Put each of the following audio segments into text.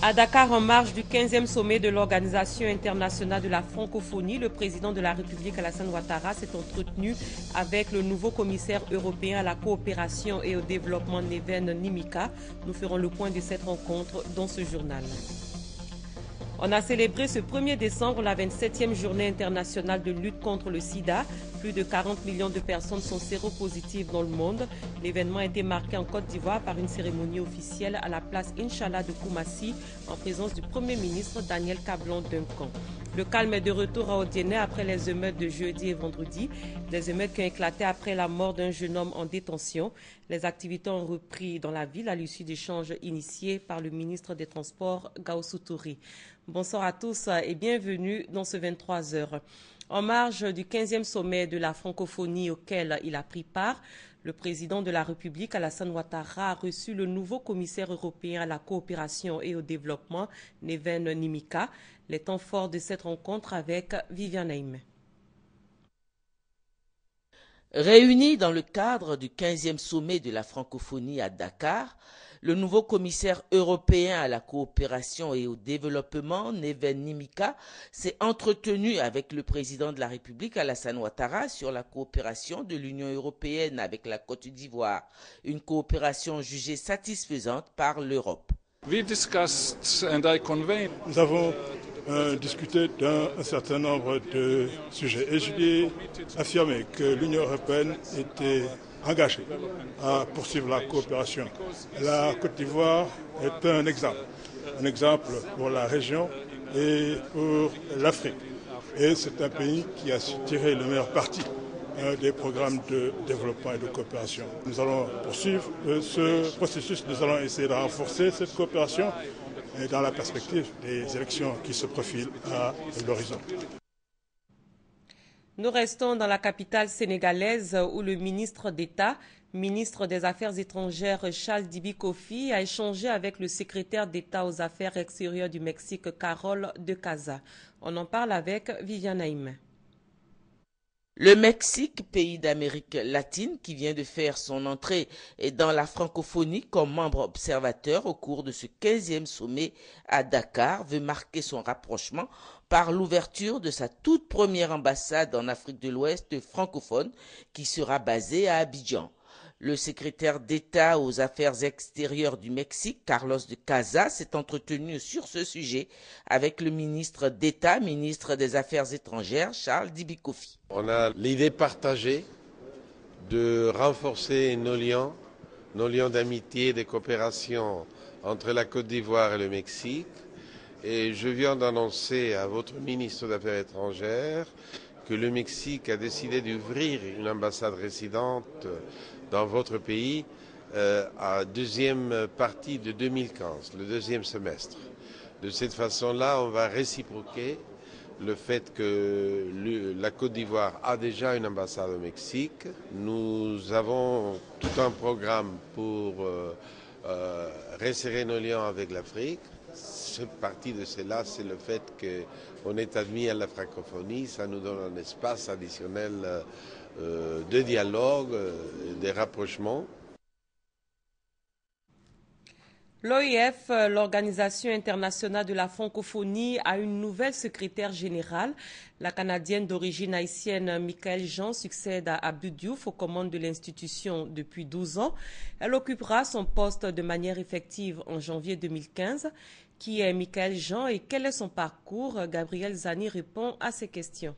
À Dakar, en marge du 15e sommet de l'Organisation internationale de la francophonie, le président de la République, Alassane Ouattara, s'est entretenu avec le nouveau commissaire européen à la coopération et au développement, Neven Mimica. Nous ferons le point de cette rencontre dans ce journal. On a célébré ce 1er décembre la 27e journée internationale de lutte contre le sida. Plus de 40 millions de personnes sont séropositives dans le monde. L'événement a été marqué en Côte d'Ivoire par une cérémonie officielle à la place Inch'Allah de Koumassi en présence du Premier ministre Daniel Kablan-Duncan. Le calme est de retour à Odienné après les émeutes de jeudi et vendredi. Des émeutes qui ont éclaté après la mort d'un jeune homme en détention. Les activités ont repris dans la ville à l'issue d'échanges initiés par le ministre des Transports, Gaoussou Touré. Bonsoir à tous et bienvenue dans ce 23 heures. En marge du 15e sommet de la francophonie auquel il a pris part, le président de la République, Alassane Ouattara, a reçu le nouveau commissaire européen à la coopération et au développement, Neven Mimica. Les temps forts de cette rencontre avec Viviane Aime. Réunis dans le cadre du 15e sommet de la francophonie à Dakar, le nouveau commissaire européen à la coopération et au développement, Neven Mimica, s'est entretenu avec le président de la République, Alassane Ouattara, sur la coopération de l'Union européenne avec la Côte d'Ivoire, une coopération jugée satisfaisante par l'Europe. Nous avons discuté d'un certain nombre de sujets et je lui ai affirmé que l'Union européenne était engagée à poursuivre la coopération. La Côte d'Ivoire est un exemple pour la région et pour l'Afrique. Et c'est un pays qui a su tirer le meilleur parti des programmes de développement et de coopération. Nous allons poursuivre ce processus, nous allons essayer de renforcer cette coopération dans la perspective des élections qui se profilent à l'horizon. Nous restons dans la capitale sénégalaise où le ministre d'État, ministre des Affaires étrangères Charles Dibi Kofi, a échangé avec le secrétaire d'État aux Affaires extérieures du Mexique, Carol de Casa. On en parle avec Viviane Aime. Le Mexique, pays d'Amérique latine qui vient de faire son entrée dans la francophonie comme membre observateur au cours de ce 15e sommet à Dakar, veut marquer son rapprochement par l'ouverture de sa toute première ambassade en Afrique de l'Ouest francophone qui sera basée à Abidjan. Le secrétaire d'État aux Affaires extérieures du Mexique, Carlos de Casa, s'est entretenu sur ce sujet avec le ministre d'État, ministre des Affaires étrangères, Charles Dibi Kofi. On a l'idée partagée de renforcer nos liens d'amitié et de coopération entre la Côte d'Ivoire et le Mexique. Et je viens d'annoncer à votre ministre des Affaires étrangères que le Mexique a décidé d'ouvrir une ambassade résidente dans votre pays à deuxième partie de 2015, le deuxième semestre. De cette façon-là, on va réciproquer le fait que la Côte d'Ivoire a déjà une ambassade au Mexique. Nous avons tout un programme pour resserrer nos liens avec l'Afrique. Cette partie de cela, c'est le fait qu'on est admis à la francophonie. Ça nous donne un espace additionnel de dialogue, de rapprochement. L'OIF, l'Organisation internationale de la francophonie, a une nouvelle secrétaire générale. La Canadienne d'origine haïtienne Michaëlle Jean succède à Abdou Diouf aux commandes de l'institution depuis 12 ans. Elle occupera son poste de manière effective en janvier 2015. Qui est Michaëlle Jean et quel est son parcours? Gabriel Zani répond à ces questions.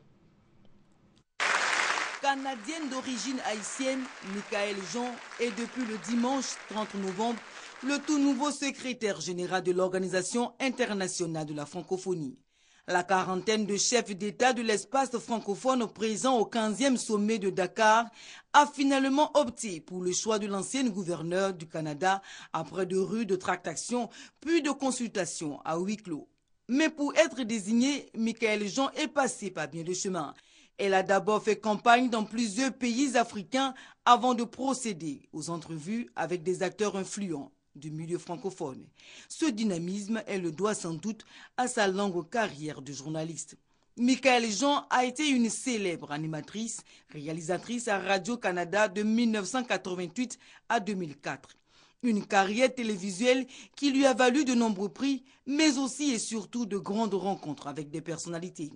Canadienne d'origine haïtienne, Michaëlle Jean est depuis le dimanche 30 novembre le tout nouveau secrétaire général de l'Organisation internationale de la francophonie. La quarantaine de chefs d'État de l'espace francophone présents au 15e sommet de Dakar a finalement opté pour le choix de l'ancienne gouverneure du Canada après de rudes tractations puis de consultations à huis clos. Mais pour être désignée, Michaëlle Jean est passée par bien de chemin. Elle a d'abord fait campagne dans plusieurs pays africains avant de procéder aux entrevues avec des acteurs influents du milieu francophone. Ce dynamisme, elle le doit sans doute à sa longue carrière de journaliste. Michaëlle Jean a été une célèbre animatrice, réalisatrice à Radio-Canada de 1988 à 2004. Une carrière télévisuelle qui lui a valu de nombreux prix, mais aussi et surtout de grandes rencontres avec des personnalités.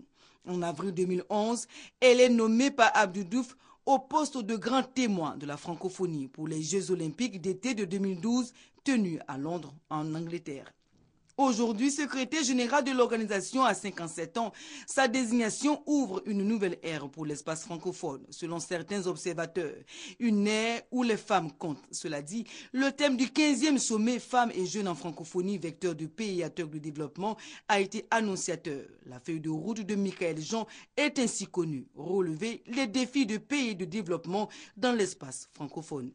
En avril 2011, elle est nommée par Abdou Diouf au poste de grand témoin de la francophonie pour les Jeux olympiques d'été de 2012 tenus à Londres, en Angleterre. Aujourd'hui, secrétaire général de l'organisation à 57 ans, sa désignation ouvre une nouvelle ère pour l'espace francophone, selon certains observateurs. Une ère où les femmes comptent. Cela dit, le thème du 15e sommet Femmes et Jeunes en francophonie, vecteur de paix et acteur de développement, a été annonciateur. La feuille de route de Michaël Jean est ainsi connue. Relever les défis de paix et de développement dans l'espace francophone.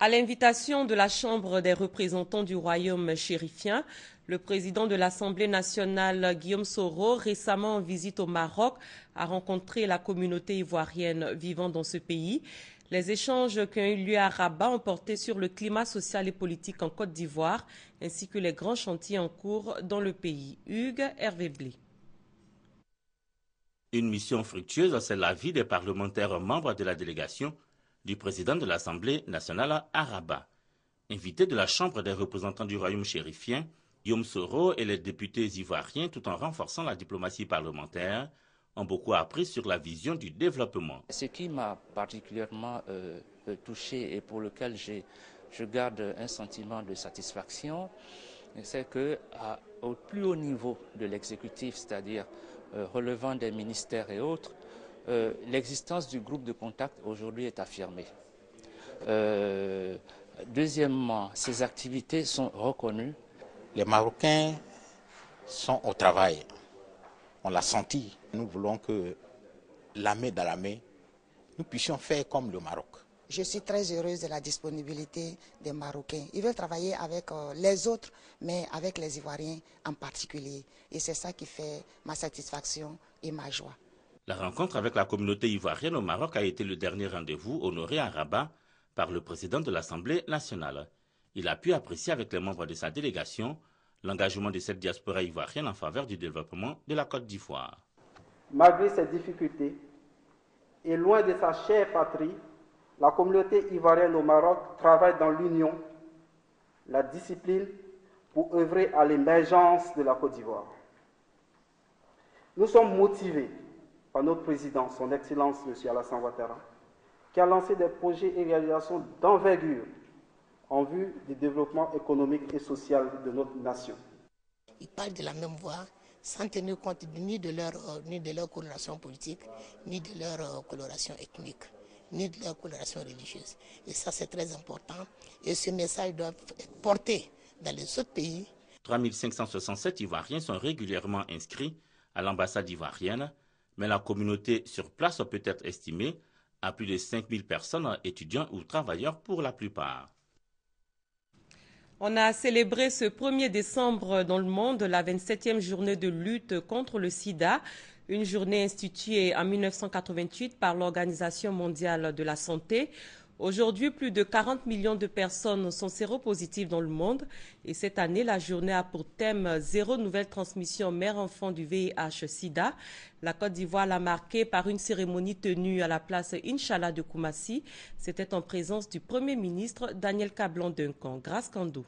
À l'invitation de la Chambre des représentants du Royaume chérifien, le président de l'Assemblée nationale, Guillaume Soro, récemment en visite au Maroc, a rencontré la communauté ivoirienne vivant dans ce pays. Les échanges qui ont eu lieu à Rabat ont porté sur le climat social et politique en Côte d'Ivoire, ainsi que les grands chantiers en cours dans le pays. Hugues Hervé Blé. Une mission fructueuse, c'est l'avis des parlementaires membres de la délégation du président de l'Assemblée nationale à Rabat. Invité de la Chambre des représentants du Royaume chérifien, Guillaume Soro et les députés ivoiriens, tout en renforçant la diplomatie parlementaire, ont beaucoup appris sur la vision du développement. Ce qui m'a particulièrement touché et pour lequel je garde un sentiment de satisfaction, c'est qu'au plus haut niveau de l'exécutif, c'est-à-dire relevant des ministères et autres, l'existence du groupe de contact aujourd'hui est affirmée. Deuxièmement, ces activités sont reconnues. Les Marocains sont au travail. On l'a senti. Nous voulons que la main dans la main, nous puissions faire comme le Maroc. Je suis très heureuse de la disponibilité des Marocains. Ils veulent travailler avec les autres, mais avec les Ivoiriens en particulier. Et c'est ça qui fait ma satisfaction et ma joie. La rencontre avec la communauté ivoirienne au Maroc a été le dernier rendez-vous honoré à Rabat par le président de l'Assemblée nationale. Il a pu apprécier avec les membres de sa délégation l'engagement de cette diaspora ivoirienne en faveur du développement de la Côte d'Ivoire. Malgré ces difficultés, et loin de sa chère patrie, la communauté ivoirienne au Maroc travaille dans l'union, la discipline pour œuvrer à l'émergence de la Côte d'Ivoire. Nous sommes motivés par notre président, son Excellence M. Alassane Ouattara, qui a lancé des projets et réalisations d'envergure en vue du développement économique et social de notre nation. Ils parlent de la même voix, sans tenir compte ni de leur coloration politique, ni de leur coloration ethnique, ni de leur coloration religieuse. Et ça, c'est très important. Et ce message doit être porté dans les autres pays. 3567 Ivoiriens sont régulièrement inscrits à l'ambassade ivoirienne, mais la communauté sur place peut être estimée à plus de 5000 personnes, étudiants ou travailleurs pour la plupart. On a célébré ce 1er décembre dans le monde la 27e journée de lutte contre le sida, une journée instituée en 1988 par l'Organisation mondiale de la santé. Aujourd'hui, plus de 40 millions de personnes sont séropositives dans le monde et cette année, la journée a pour thème « Zéro nouvelle transmission mère-enfant du VIH-Sida ». La Côte d'Ivoire l'a marqué par une cérémonie tenue à la place Inch'Allah de Koumassi. C'était en présence du Premier ministre Daniel Kablan-Duncan. Grâce Kandou.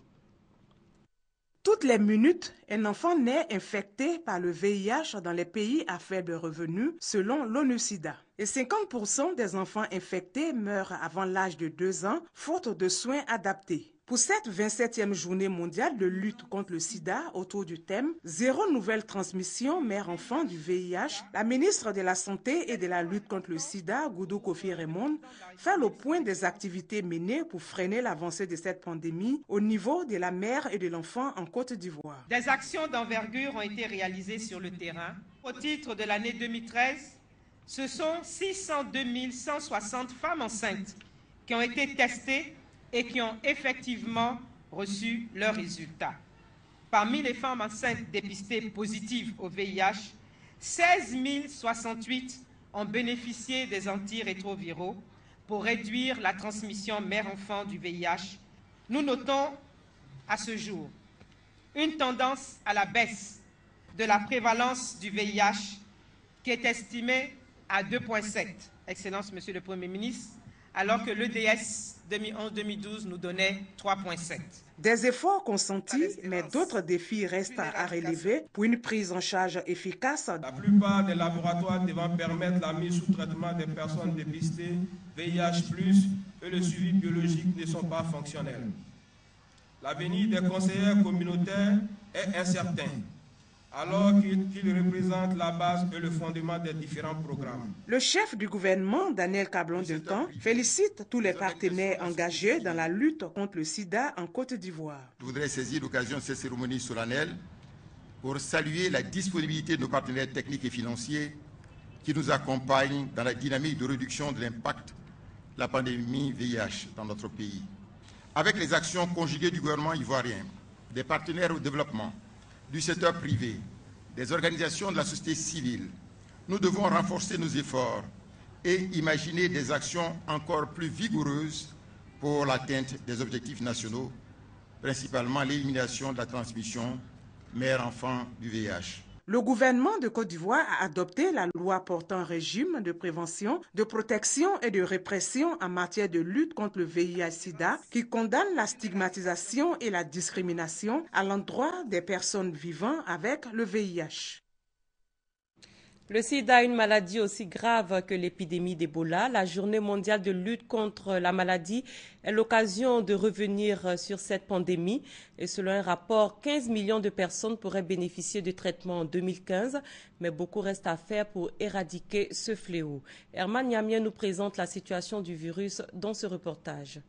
Toutes les minutes, un enfant naît infecté par le VIH dans les pays à faible revenu, selon l'ONU-SIDA. Et 50% des enfants infectés meurent avant l'âge de 2 ans, faute de soins adaptés. Pour cette 27e journée mondiale de lutte contre le sida autour du thème « Zéro nouvelle transmission mère-enfant du VIH », la ministre de la Santé et de la lutte contre le sida, Goudou Kofi Raymond, fait le point des activités menées pour freiner l'avancée de cette pandémie au niveau de la mère et de l'enfant en Côte d'Ivoire. Des actions d'envergure ont été réalisées sur le terrain. Au titre de l'année 2013, ce sont 602 160 femmes enceintes qui ont été testées et qui ont effectivement reçu leurs résultats. Parmi les femmes enceintes dépistées positives au VIH, 16 068 ont bénéficié des antirétroviraux pour réduire la transmission mère-enfant du VIH. Nous notons à ce jour une tendance à la baisse de la prévalence du VIH qui est estimée à 2,7. Excellence, Monsieur le Premier ministre, alors que l'EDS 2011-2012 nous donnait 3,7. Des efforts consentis, mais d'autres défis restent à relever pour une prise en charge efficace. La plupart des laboratoires devant permettre la mise sous traitement des personnes dépistées VIH+, et le suivi biologique ne sont pas fonctionnels. L'avenir des conseillers communautaires est incertain, alors qu'ils représentent la base et le fondement des différents programmes. Le chef du gouvernement, Daniel Kablan-Duncan, félicite tous les partenaires engagés dans la lutte contre le sida en Côte d'Ivoire. Je voudrais saisir l'occasion de cette cérémonie solennelle pour saluer la disponibilité de nos partenaires techniques et financiers qui nous accompagnent dans la dynamique de réduction de l'impact de la pandémie VIH dans notre pays. Avec les actions conjuguées du gouvernement ivoirien, des partenaires au développement, du secteur privé, des organisations de la société civile, nous devons renforcer nos efforts et imaginer des actions encore plus vigoureuses pour l'atteinte des objectifs nationaux, principalement l'élimination de la transmission mère-enfant du VIH. Le gouvernement de Côte d'Ivoire a adopté la loi portant régime de prévention, de protection et de répression en matière de lutte contre le VIH-Sida qui condamne la stigmatisation et la discrimination à l'endroit des personnes vivant avec le VIH. Le sida est une maladie aussi grave que l'épidémie d'Ebola. La journée mondiale de lutte contre la maladie est l'occasion de revenir sur cette pandémie. Et selon un rapport, 15 millions de personnes pourraient bénéficier de traitements en 2015, mais beaucoup reste à faire pour éradiquer ce fléau. Herman Niamien nous présente la situation du virus dans ce reportage.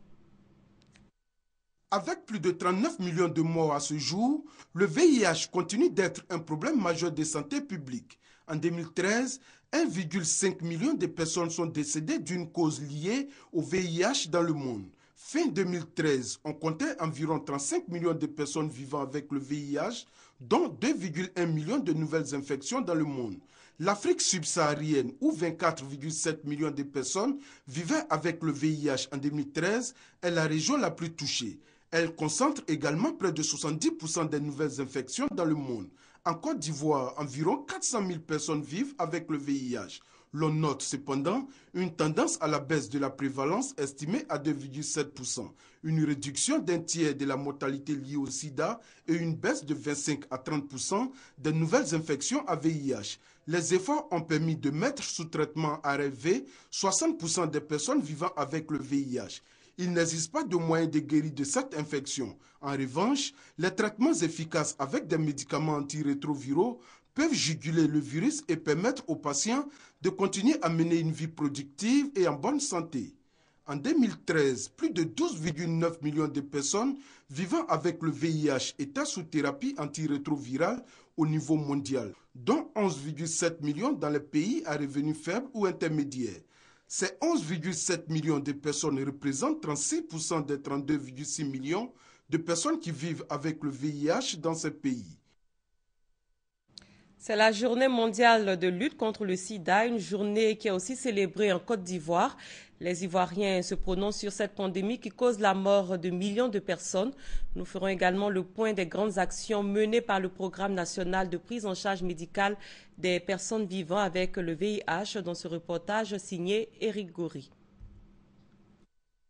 Avec plus de 39 millions de morts à ce jour, le VIH continue d'être un problème majeur de santé publique. En 2013, 1,5 million de personnes sont décédées d'une cause liée au VIH dans le monde. Fin 2013, on comptait environ 35 millions de personnes vivant avec le VIH, dont 2,1 millions de nouvelles infections dans le monde. L'Afrique subsaharienne, où 24,7 millions de personnes vivaient avec le VIH en 2013, est la région la plus touchée. Elle concentre également près de 70% des nouvelles infections dans le monde. En Côte d'Ivoire, environ 400 000 personnes vivent avec le VIH. L'on note cependant une tendance à la baisse de la prévalence estimée à 2,7%, une réduction d'un tiers de la mortalité liée au sida et une baisse de 25 à 30% des nouvelles infections à VIH. Les efforts ont permis de mettre sous traitement ARV 60% des personnes vivant avec le VIH. Il n'existe pas de moyen de guérir de cette infection. En revanche, les traitements efficaces avec des médicaments antirétroviraux peuvent juguler le virus et permettre aux patients de continuer à mener une vie productive et en bonne santé. En 2013, plus de 12,9 millions de personnes vivant avec le VIH étaient sous thérapie antirétrovirale au niveau mondial, dont 11,7 millions dans les pays à revenus faibles ou intermédiaires. Ces 11,7 millions de personnes représentent 36% des 32,6 millions de personnes qui vivent avec le VIH dans ces pays. C'est la journée mondiale de lutte contre le sida, une journée qui est aussi célébrée en Côte d'Ivoire. Les Ivoiriens se prononcent sur cette pandémie qui cause la mort de millions de personnes. Nous ferons également le point des grandes actions menées par le Programme national de prise en charge médicale des personnes vivant avec le VIH dans ce reportage signé Éric Goury.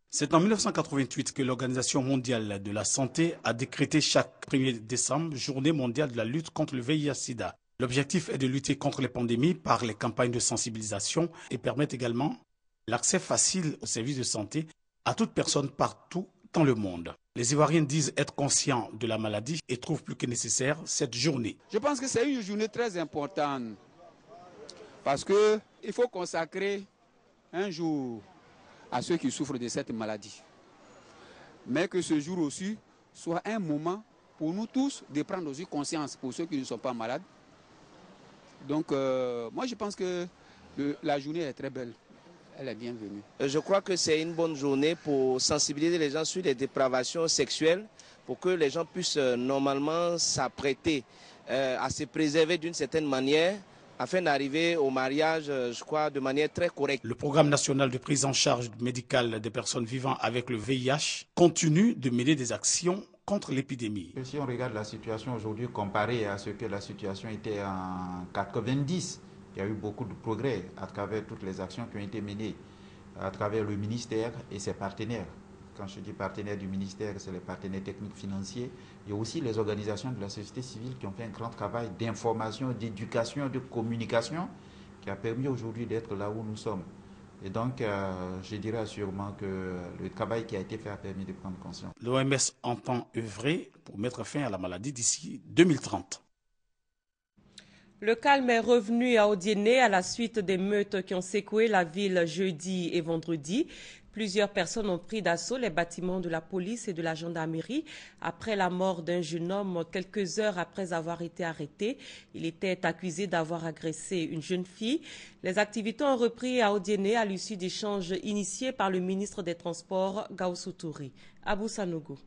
C'est en 1988 que l'Organisation mondiale de la santé a décrété chaque 1er décembre journée mondiale de la lutte contre le VIH-Sida. L'objectif est de lutter contre les pandémies par les campagnes de sensibilisation et permettre également l'accès facile aux services de santé à toute personne partout dans le monde. Les Ivoiriens disent être conscients de la maladie et trouvent plus que nécessaire cette journée. Je pense que c'est une journée très importante parce qu'il faut consacrer un jour à ceux qui souffrent de cette maladie. Mais que ce jour aussi soit un moment pour nous tous de prendre aussi conscience pour ceux qui ne sont pas malades. Donc moi je pense que la journée est très belle. Elle est bienvenue. Je crois que c'est une bonne journée pour sensibiliser les gens sur les dépravations sexuelles, pour que les gens puissent normalement s'apprêter à se préserver d'une certaine manière, afin d'arriver au mariage, je crois, de manière très correcte. Le Programme national de prise en charge médicale des personnes vivant avec le VIH continue de mener des actions contre l'épidémie. Si on regarde la situation aujourd'hui comparée à ce que la situation était en 90, il y a eu beaucoup de progrès à travers toutes les actions qui ont été menées. à travers le ministère et ses partenaires. Quand je dis partenaires du ministère, c'est les partenaires techniques financiers. Il y a aussi les organisations de la société civile qui ont fait un grand travail d'information, d'éducation, de communication qui a permis aujourd'hui d'être là où nous sommes. Et donc, je dirais assurément que le travail qui a été fait a permis de prendre conscience. L'OMS entend œuvrer pour mettre fin à la maladie d'ici 2030. Le calme est revenu à Odiéné à la suite des meutes qui ont secoué la ville jeudi et vendredi. Plusieurs personnes ont pris d'assaut les bâtiments de la police et de la gendarmerie après la mort d'un jeune homme quelques heures après avoir été arrêté. Il était accusé d'avoir agressé une jeune fille. Les activités ont repris à Odiéné à l'issue d'échanges initiés par le ministre des Transports, Gaoussou Touré. Abou Sanogo.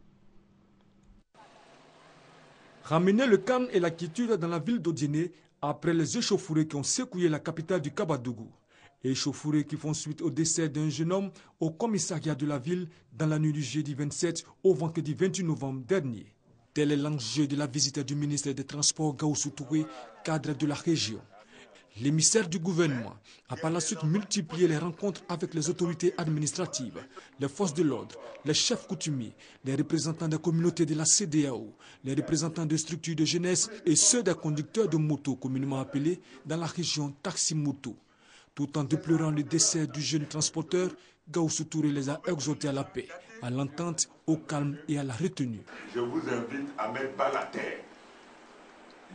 Ramener le calme et la quiétude dans la ville d'Odiéné après les échauffourées qui ont secoué la capitale du Kabadougou. Échauffourées qui font suite au décès d'un jeune homme au commissariat de la ville dans la nuit du jeudi 27 au vendredi 28 novembre dernier. Tel est l'enjeu de la visite du ministre des Transports Gaoussou Touré, cadre de la région. L'émissaire du gouvernement a par la suite multiplié les rencontres avec les autorités administratives, les forces de l'ordre, les chefs coutumiers, les représentants des communautés de la CEDEAO, les représentants de structures de jeunesse et ceux des conducteurs de motos communément appelés dans la région taxi-moto. Tout en déplorant le décès du jeune transporteur, Gaoussou Touré les a exhortés à la paix, à l'entente, au calme et à la retenue. Je vous invite à mettre bas la terre.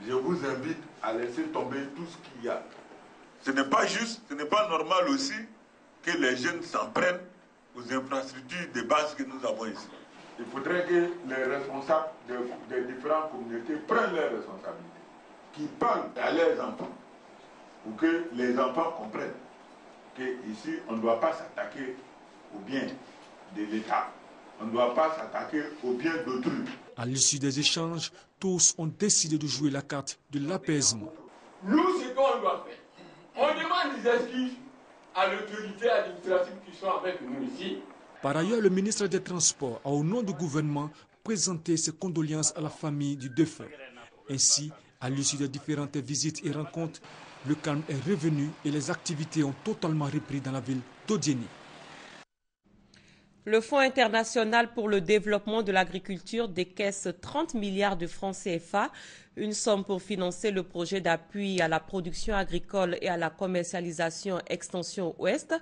Je vous invite à laisser tomber tout ce qu'il y a. Ce n'est pas juste, ce n'est pas normal aussi que les jeunes s'en prennent aux infrastructures de base que nous avons ici. Il faudrait que les responsables des différentes communautés prennent leurs responsabilités, qu'ils parlent à leurs enfants, pour que les enfants comprennent qu'ici, on ne doit pas s'attaquer aux biens de l'État. On ne doit pas s'attaquer aux biens d'autrui. À l'issue des échanges, tous ont décidé de jouer la carte de l'apaisement. Nous, ce qu'on doit faire, on demande des excuses à l'autorité administrative qui sont avec nous ici. Par ailleurs, le ministre des Transports a, au nom du gouvernement, présenté ses condoléances à la famille du défunt. Ainsi, à l'issue des différentes visites et rencontres, le calme est revenu et les activités ont totalement repris dans la ville d'Odiéné. Le Fonds international pour le développement de l'agriculture décaisse 30 milliards de francs CFA, une somme pour financer le projet d'appui à la production agricole et à la commercialisation Extension Ouest.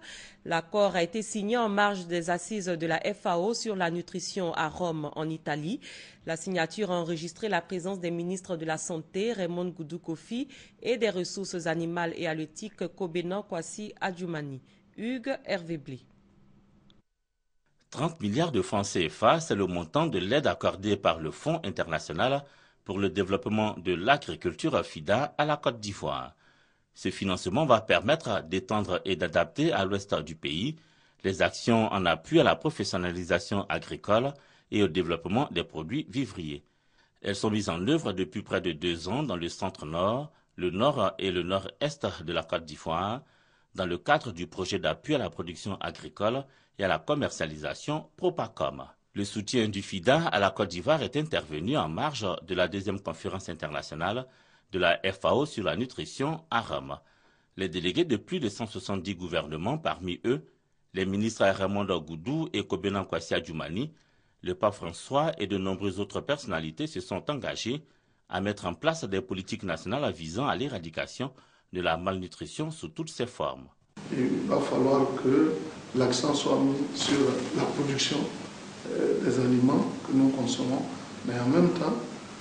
L'accord a été signé en marge des assises de la FAO sur la nutrition à Rome, en Italie. La signature a enregistré la présence des ministres de la Santé, Raymond Goudou Kofi, et des Ressources animales et halieutiques, Kobena Kwasi Adjoumani. Hugues Hervé Blé. 30 milliards de francs CFA, c'est le montant de l'aide accordée par le Fonds international pour le développement de l'agriculture FIDA à la Côte d'Ivoire. Ce financement va permettre d'étendre et d'adapter à l'ouest du pays les actions en appui à la professionnalisation agricole et au développement des produits vivriers. Elles sont mises en œuvre depuis près de 2 ans dans le centre-nord, le nord et le nord-est de la Côte d'Ivoire, dans le cadre du projet d'appui à la production agricole et à la commercialisation Propacom. Le soutien du FIDA à la Côte d'Ivoire est intervenu en marge de la 2e conférence internationale de la FAO sur la nutrition à Rome. Les délégués de plus de 170 gouvernements, parmi eux les ministres Raymond Goudou et Kobena Kwasi Adjoumani, le pape François et de nombreuses autres personnalités se sont engagés à mettre en place des politiques nationales visant à l'éradication de la malnutrition sous toutes ses formes. Il va falloir que l'accent soit mis sur la production des aliments que nous consommons, mais en même temps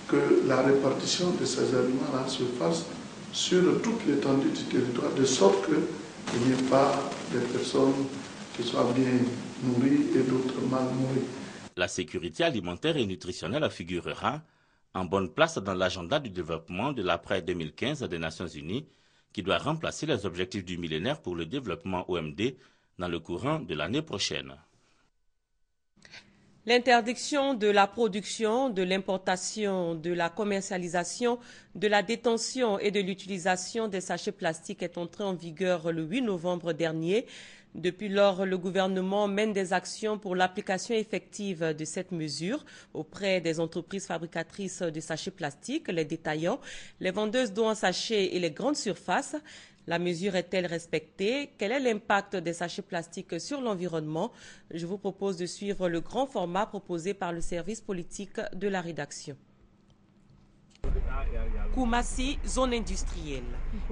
que la répartition de ces aliments-là se fasse sur toute l'étendue du territoire, de sorte qu'il n'y ait pas des personnes qui soient bien nourries et d'autres mal nourries. La sécurité alimentaire et nutritionnelle figurera en bonne place dans l'agenda du développement de l'après-2015 des Nations Unies, qui doit remplacer les objectifs du millénaire pour le développement OMD dans le courant de l'année prochaine. L'interdiction de la production, de l'importation, de la commercialisation, de la détention et de l'utilisation des sachets plastiques est entrée en vigueur le 8 novembre dernier. Depuis lors, le gouvernement mène des actions pour l'application effective de cette mesure auprès des entreprises fabricatrices de sachets plastiques, les détaillants, les vendeuses d'eau en sachet et les grandes surfaces. La mesure est-elle respectée? Quel est l'impact des sachets plastiques sur l'environnement? Je vous propose de suivre le grand format proposé par le service politique de la rédaction. Koumassi, zone industrielle.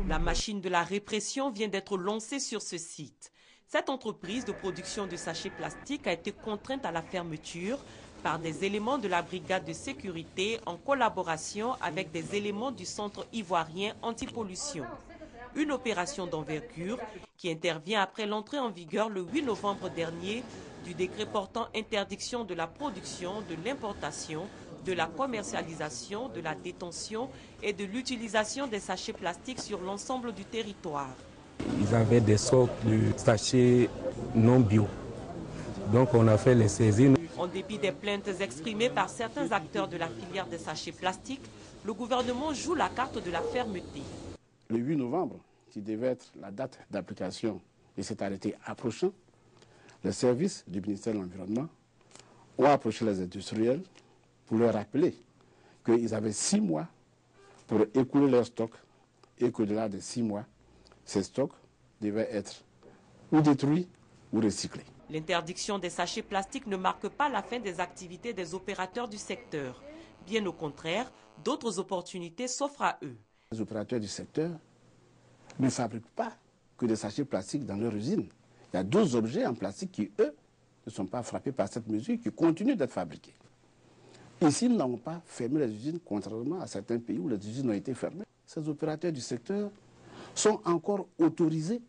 La machine de la répression vient d'être lancée sur ce site. Cette entreprise de production de sachets plastiques a été contrainte à la fermeture par des éléments de la brigade de sécurité en collaboration avec des éléments du centre ivoirien antipollution. Une opération d'envergure qui intervient après l'entrée en vigueur le 8 novembre dernier du décret portant interdiction de la production, de l'importation, de la commercialisation, de la détention et de l'utilisation des sachets plastiques sur l'ensemble du territoire. Ils avaient des stocks de sachets non bio. Donc on a fait les saisies. En dépit des plaintes exprimées par certains acteurs de la filière des sachets plastiques, le gouvernement joue la carte de la fermeté. Le 8 novembre, qui devait être la date d'application de cet arrêté approchant, les services du ministère de l'Environnement ont approché les industriels pour leur rappeler qu'ils avaient 6 mois pour écouler leurs stocks et qu'au-delà de 6 mois, ces stocks devaient être ou détruits ou recyclés. L'interdiction des sachets plastiques ne marque pas la fin des activités des opérateurs du secteur. Bien au contraire, d'autres opportunités s'offrent à eux. Les opérateurs du secteur ne fabriquent pas que des sachets plastiques dans leur usine. Il y a d'autres objets en plastique qui, eux, ne sont pas frappés par cette mesure, qui continuent d'être fabriqués. Ici, nous n'avons pas fermé les usines, contrairement à certains pays où les usines ont été fermées. Ces opérateurs du secteur sont encore autorisés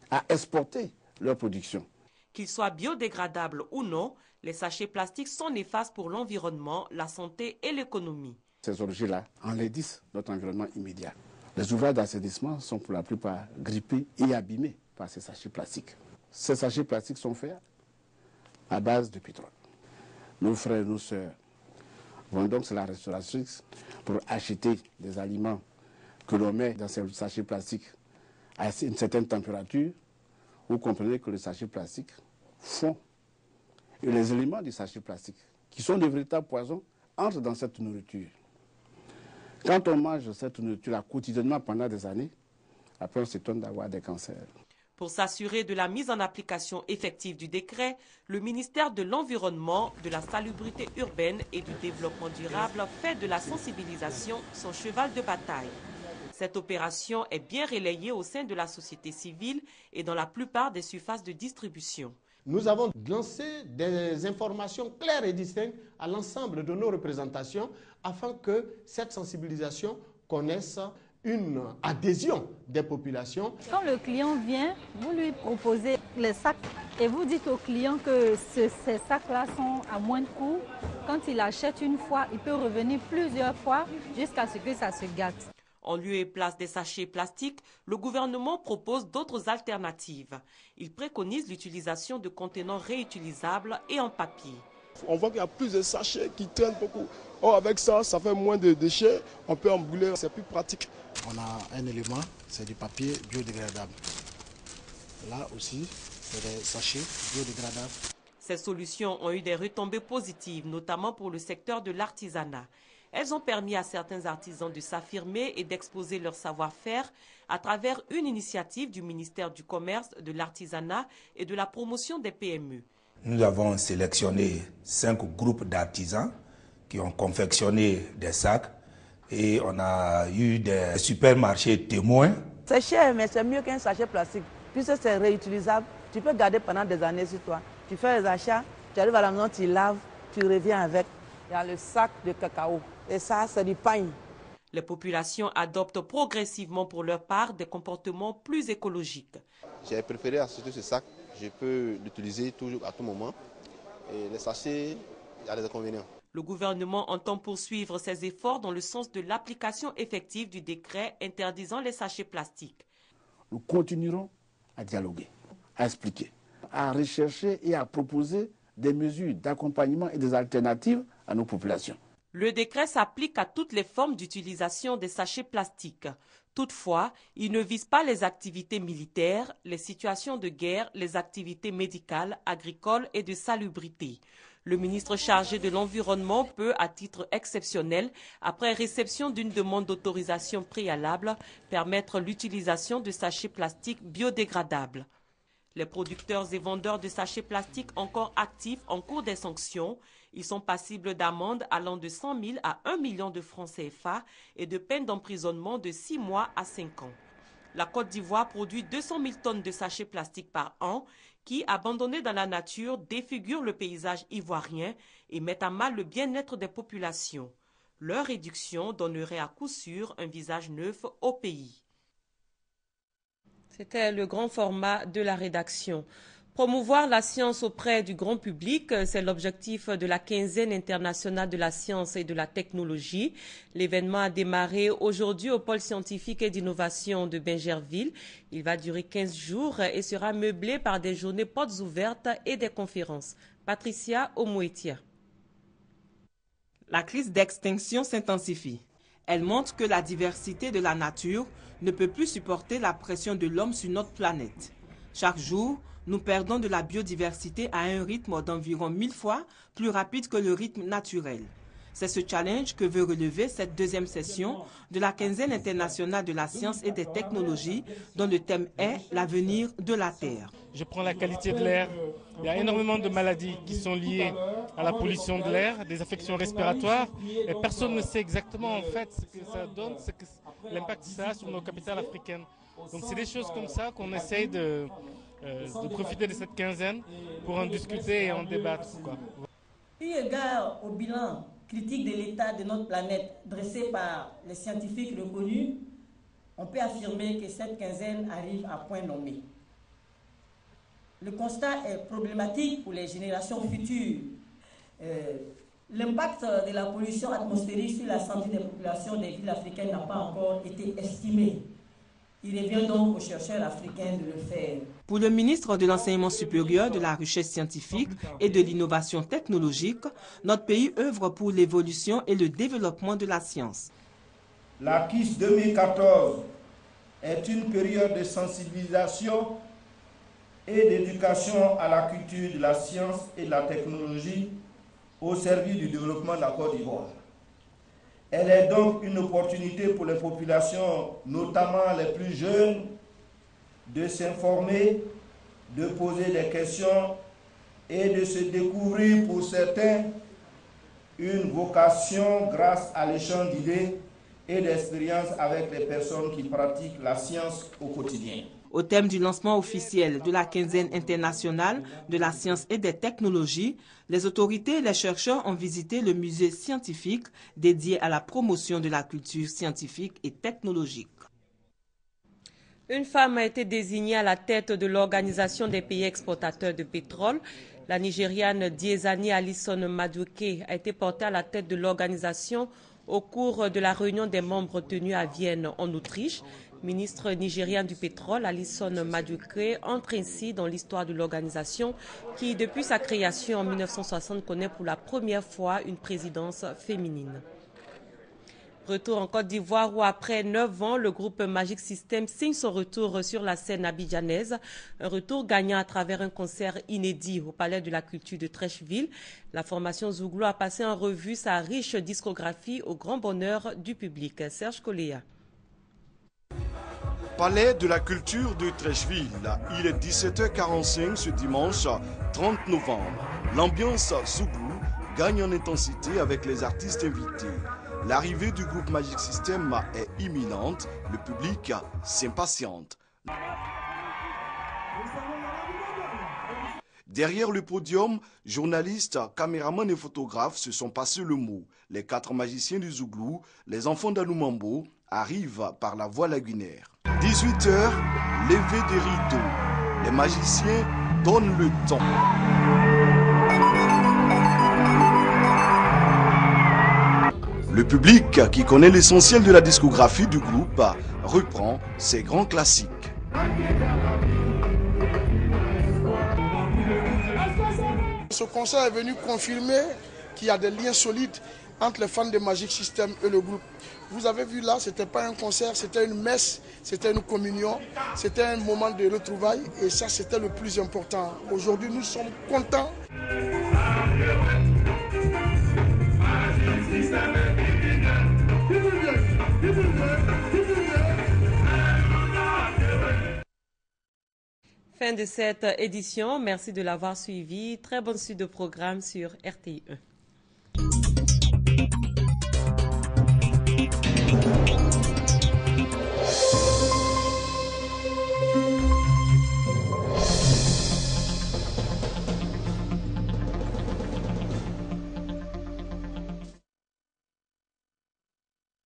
à exporter leur production. Qu'ils soient biodégradables ou non, les sachets plastiques sont néfastes pour l'environnement, la santé et l'économie. Ces objets-là enlaidissent notre environnement immédiat. Les ouvrages d'assainissement sont pour la plupart grippés et abîmés par ces sachets plastiques. Ces sachets plastiques sont faits à base de pétrole. Nos frères et nos sœurs vont donc sur la restauratrice pour acheter des aliments que l'on met dans ces sachets plastiques à une certaine température. Vous comprenez que les sachets plastiques font. Et les éléments du sachet plastique, qui sont de véritables poisons, entrent dans cette nourriture. Quand on mange cette nourriture quotidiennement pendant des années, après on s'étonne d'avoir des cancers. Pour s'assurer de la mise en application effective du décret, le ministère de l'Environnement, de la Salubrité urbaine et du Développement durable fait de la sensibilisation son cheval de bataille. Cette opération est bien relayée au sein de la société civile et dans la plupart des surfaces de distribution. Nous avons lancé des informations claires et distinctes à l'ensemble de nos représentations afin que cette sensibilisation connaisse une adhésion des populations. Quand le client vient, vous lui proposez les sacs et vous dites au client que ces sacs-là sont à moins de coût. Quand il achète une fois, il peut revenir plusieurs fois jusqu'à ce que ça se gâte. En lieu et place des sachets plastiques, le gouvernement propose d'autres alternatives. Il préconise l'utilisation de contenants réutilisables et en papier. On voit qu'il y a plus de sachets qui traînent beaucoup. Or, avec ça, ça fait moins de déchets. On peut en brûler, c'est plus pratique. On a un élément, c'est du papier biodégradable. Là aussi, c'est des sachets biodégradables. Ces solutions ont eu des retombées positives, notamment pour le secteur de l'artisanat. Elles ont permis à certains artisans de s'affirmer et d'exposer leur savoir-faire à travers une initiative du ministère du Commerce, de l'Artisanat et de la promotion des PME. Nous avons sélectionné 5 groupes d'artisans qui ont confectionné des sacs et on a eu des supermarchés témoins. C'est cher, mais c'est mieux qu'un sachet plastique puisque c'est réutilisable. Tu peux garder pendant des années sur toi. Tu fais les achats, tu arrives à la maison, tu laves, tu reviens avec. Il y a le sac de cacao. Et ça, c'est du pain. Les populations adoptent progressivement pour leur part des comportements plus écologiques. J'ai préféré acheter ce sac. Je peux l'utiliser toujours à tout moment. Et les sachets, il y a des inconvénients. Le gouvernement entend poursuivre ses efforts dans le sens de l'application effective du décret interdisant les sachets plastiques. Nous continuerons à dialoguer, à expliquer, à rechercher et à proposer des mesures d'accompagnement et des alternatives à nos populations. Le décret s'applique à toutes les formes d'utilisation des sachets plastiques. Toutefois, il ne vise pas les activités militaires, les situations de guerre, les activités médicales, agricoles et de salubrité. Le ministre chargé de l'Environnement peut, à titre exceptionnel, après réception d'une demande d'autorisation préalable, permettre l'utilisation de sachets plastiques biodégradables. Les producteurs et vendeurs de sachets plastiques encore actifs en cours des sanctions, ils sont passibles d'amendes allant de 100 000 à 1 million de francs CFA et de peines d'emprisonnement de 6 mois à 5 ans. La Côte d'Ivoire produit 200 000 tonnes de sachets plastiques par an qui, abandonnés dans la nature, défigurent le paysage ivoirien et mettent à mal le bien-être des populations. Leur réduction donnerait à coup sûr un visage neuf au pays. C'était le grand format de la rédaction. Promouvoir la science auprès du grand public, c'est l'objectif de la quinzaine internationale de la science et de la technologie. L'événement a démarré aujourd'hui au pôle scientifique et d'innovation de Bingerville. Il va durer 15 jours et sera meublé par des journées portes ouvertes et des conférences. Patricia Omouetia. La crise d'extinction s'intensifie. Elle montre que la diversité de la nature ne peut plus supporter la pression de l'homme sur notre planète. Chaque jour, nous perdons de la biodiversité à un rythme d'environ 1000 fois plus rapide que le rythme naturel. C'est ce challenge que veut relever cette deuxième session de la quinzaine internationale de la science et des technologies, dont le thème est l'avenir de la Terre. Je prends la qualité de l'air. Il y a énormément de maladies qui sont liées à la pollution de l'air, des affections respiratoires, et personne ne sait exactement en fait ce que ça donne, l'impact que ça a sur nos capitales africaines. Donc c'est des choses comme ça qu'on essaye de profiter de cette quinzaine pour en discuter et en débattre, quoi. Eu égard au bilan critique de l'état de notre planète dressé par les scientifiques reconnus, on peut affirmer que cette quinzaine arrive à point nommé. Le constat est problématique pour les générations futures. L'impact de la pollution atmosphérique sur la santé des populations des villes africaines n'a pas encore été estimé. Il revient donc aux chercheurs africains de le faire. Pour le ministre de l'Enseignement supérieur, de la Recherche scientifique et de l'Innovation technologique, notre pays œuvre pour l'évolution et le développement de la science. La KIS 2014 est une période de sensibilisation et d'éducation à la culture de la science et de la technologie au service du développement de la Côte d'Ivoire. Elle est donc une opportunité pour les populations, notamment les plus jeunes, de s'informer, de poser des questions et de se découvrir pour certains une vocation grâce à l'échange d'idées et d'expériences avec les personnes qui pratiquent la science au quotidien. Au thème du lancement officiel de la quinzaine internationale de la science et des technologies, les autorités et les chercheurs ont visité le musée scientifique dédié à la promotion de la culture scientifique et technologique. Une femme a été désignée à la tête de l'Organisation des pays exportateurs de pétrole. La Nigériane Diezani Alison Madueke a été portée à la tête de l'organisation au cours de la réunion des membres tenue à Vienne en Autriche. Ministre nigérien du pétrole, Alison Madueke, entre ainsi dans l'histoire de l'organisation qui, depuis sa création en 1960, connaît pour la première fois une présidence féminine. Retour en Côte d'Ivoire où après 9 ans, le groupe Magic System signe son retour sur la scène abidjanaise. Un retour gagnant à travers un concert inédit au Palais de la Culture de Trècheville. La formation Zouglou a passé en revue sa riche discographie au grand bonheur du public. Serge Koléa. Palais de la Culture de Trècheville. Il est 17h45 ce dimanche 30 novembre. L'ambiance Zouglou gagne en intensité avec les artistes invités. L'arrivée du groupe Magic System est imminente. Le public s'impatiente. Derrière le podium, journalistes, caméramans et photographes se sont passés le mot. Les 4 magiciens du Zouglou, les enfants d'Anoumambo, arrivent par la voie lagunaire. 18h, lever des rideaux. Les magiciens donnent le temps. Le public, qui connaît l'essentiel de la discographie du groupe, reprend ses grands classiques. Ce concert est venu confirmer qu'il y a des liens solides entre les fans de Magic System et le groupe. Vous avez vu là, ce n'était pas un concert, c'était une messe, c'était une communion, c'était un moment de retrouvailles et ça c'était le plus important. Aujourd'hui nous sommes contents. fin de cette édition. Merci de l'avoir suivi. Très bonne suite de programme sur RTI1.